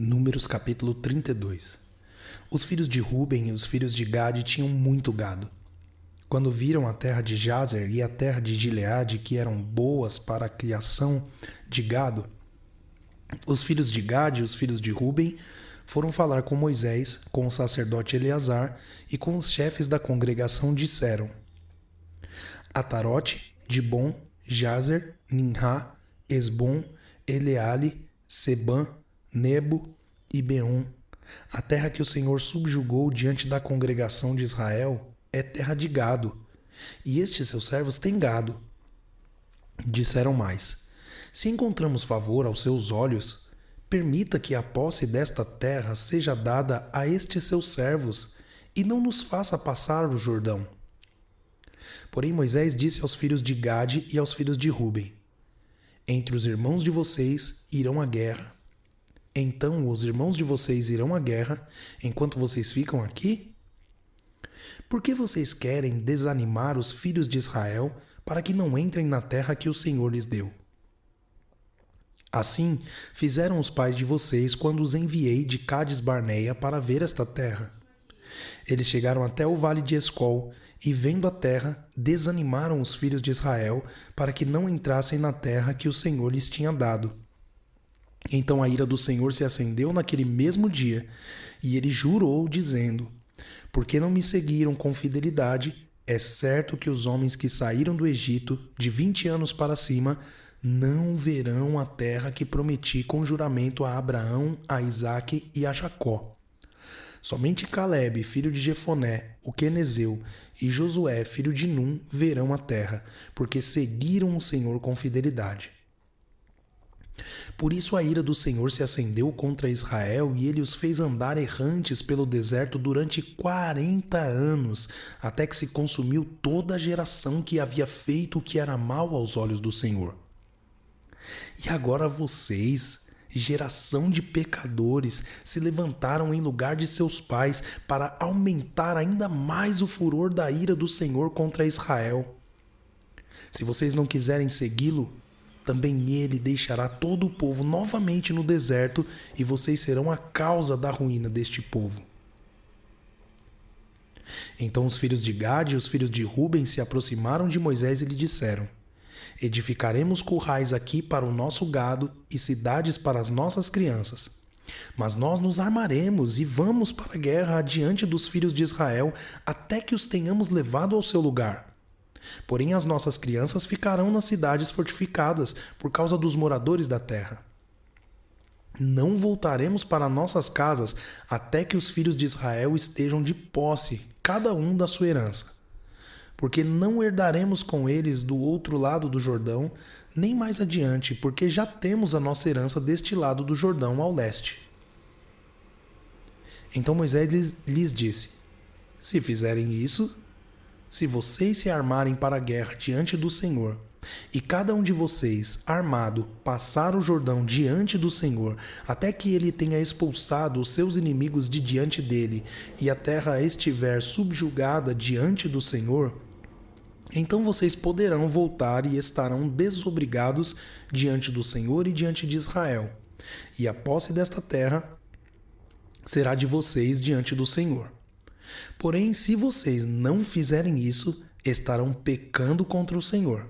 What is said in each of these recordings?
Números capítulo 32. Os filhos de Ruben e os filhos de Gade tinham muito gado. Quando viram a terra de Jazer e a terra de Gileade, que eram boas para a criação de gado, os filhos de Gade e os filhos de Ruben foram falar com Moisés, com o sacerdote Eleazar e com os chefes da congregação disseram: Atarote, Dibon, Jazer, Ninrá, Esbom, Eleale, Sebã, Nebo e Beon. A terra que o Senhor subjugou diante da congregação de Israel é terra de gado, e estes seus servos têm gado. Disseram mais: Se encontramos favor aos seus olhos, permita que a posse desta terra seja dada a estes seus servos, e não nos faça passar o Jordão. Porém Moisés disse aos filhos de Gade e aos filhos de Ruben: Entre os irmãos de vocês irão à guerra. Então os irmãos de vocês irão à guerra, enquanto vocês ficam aqui? Por que vocês querem desanimar os filhos de Israel para que não entrem na terra que o Senhor lhes deu? Assim fizeram os pais de vocês quando os enviei de Cades-Barneia para ver esta terra. Eles chegaram até o vale de Escol e, vendo a terra, desanimaram os filhos de Israel para que não entrassem na terra que o Senhor lhes tinha dado. Então a ira do Senhor se acendeu naquele mesmo dia, e ele jurou, dizendo: Porque não me seguiram com fidelidade, é certo que os homens que saíram do Egito, de 20 anos para cima, não verão a terra que prometi com juramento a Abraão, a Isaque e a Jacó. Somente Calebe, filho de Jefoné, o quenezeu, e Josué, filho de Num, verão a terra, porque seguiram o Senhor com fidelidade. Por isso a ira do Senhor se acendeu contra Israel e ele os fez andar errantes pelo deserto durante 40 anos, até que se consumiu toda a geração que havia feito o que era mal aos olhos do Senhor. E agora vocês, geração de pecadores, se levantaram em lugar de seus pais para aumentar ainda mais o furor da ira do Senhor contra Israel. Se vocês não quiserem segui-lo, também ele deixará todo o povo novamente no deserto e vocês serão a causa da ruína deste povo. Então os filhos de Gade e os filhos de Ruben se aproximaram de Moisés e lhe disseram: Edificaremos currais aqui para o nosso gado e cidades para as nossas crianças. Mas nós nos armaremos e vamos para a guerra adiante dos filhos de Israel até que os tenhamos levado ao seu lugar. Porém as nossas crianças ficarão nas cidades fortificadas por causa dos moradores da terra. Não voltaremos para nossas casas até que os filhos de Israel estejam de posse, cada um da sua herança. Porque não herdaremos com eles do outro lado do Jordão, nem mais adiante, porque já temos a nossa herança deste lado do Jordão ao leste. Então Moisés lhes disse: Se fizerem isso, se vocês se armarem para a guerra diante do Senhor, e cada um de vocês, armado, passar o Jordão diante do Senhor, até que ele tenha expulsado os seus inimigos de diante dele, e a terra estiver subjugada diante do Senhor, então vocês poderão voltar e estarão desobrigados diante do Senhor e diante de Israel, e a posse desta terra será de vocês diante do Senhor. Porém, se vocês não fizerem isso, estarão pecando contra o Senhor.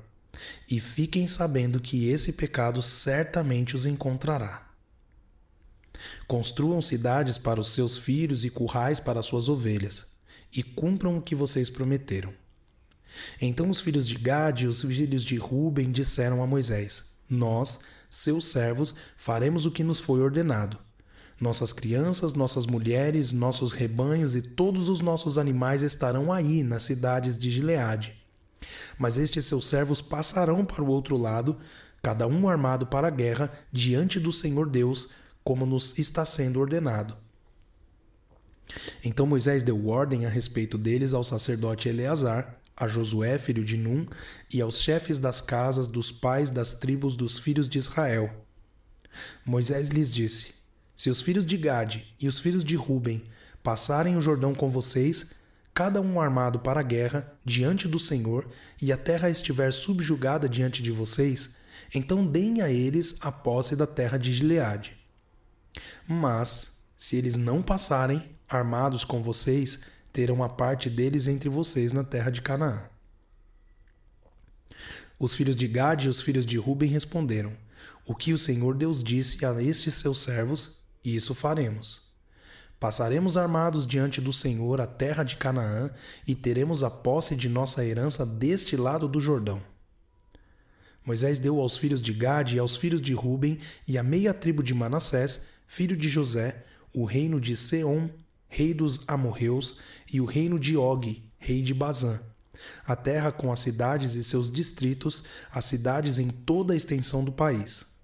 E fiquem sabendo que esse pecado certamente os encontrará. Construam cidades para os seus filhos e currais para as suas ovelhas, e cumpram o que vocês prometeram. Então os filhos de Gade e os filhos de Ruben disseram a Moisés: Nós, seus servos, faremos o que nos foi ordenado. Nossas crianças, nossas mulheres, nossos rebanhos e todos os nossos animais estarão aí nas cidades de Gileade. Mas estes seus servos passarão para o outro lado, cada um armado para a guerra, diante do Senhor Deus, como nos está sendo ordenado. Então Moisés deu ordem a respeito deles ao sacerdote Eleazar, a Josué, filho de Num, e aos chefes das casas dos pais das tribos dos filhos de Israel. Moisés lhes disse: Se os filhos de Gade e os filhos de Ruben passarem o Jordão com vocês, cada um armado para a guerra, diante do Senhor, e a terra estiver subjugada diante de vocês, então deem a eles a posse da terra de Gileade. Mas, se eles não passarem armados com vocês, terão a parte deles entre vocês na terra de Canaã. Os filhos de Gade e os filhos de Ruben responderam: O que o Senhor Deus disse a estes seus servos, isso faremos. Passaremos armados diante do Senhor a terra de Canaã e teremos a posse de nossa herança deste lado do Jordão. Moisés deu aos filhos de Gade e aos filhos de Ruben e à meia tribo de Manassés, filho de José, o reino de Seom, rei dos amorreus, e o reino de Og, rei de Bazã, a terra com as cidades e seus distritos, as cidades em toda a extensão do país.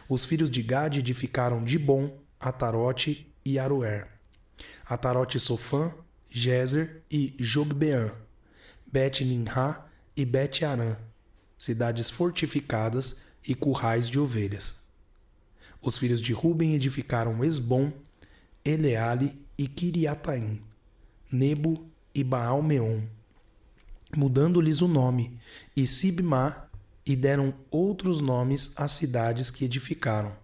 Os filhos de Gade edificaram Dibom, Atarote e Aroer, Atarote Sofã, Gezer e Jogbeã, Bet-Nimrá e Bet-Arã, cidades fortificadas e currais de ovelhas. Os filhos de Ruben edificaram Esbom, Eleale e Quiriataim, Nebo e Baal-Meon, mudando-lhes o nome, e Sibmá, e deram outros nomes às cidades que edificaram.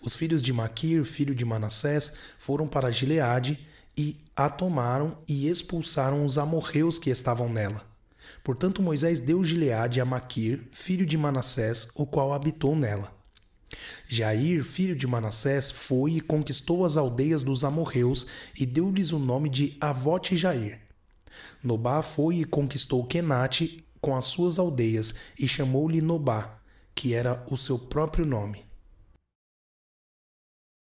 Os filhos de Maquir, filho de Manassés, foram para Gileade e a tomaram e expulsaram os amorreus que estavam nela. Portanto, Moisés deu Gileade a Maquir, filho de Manassés, o qual habitou nela. Jair, filho de Manassés, foi e conquistou as aldeias dos amorreus e deu-lhes o nome de Avote Jair. Nobá foi e conquistou Quenate com as suas aldeias e chamou-lhe Nobá, que era o seu próprio nome.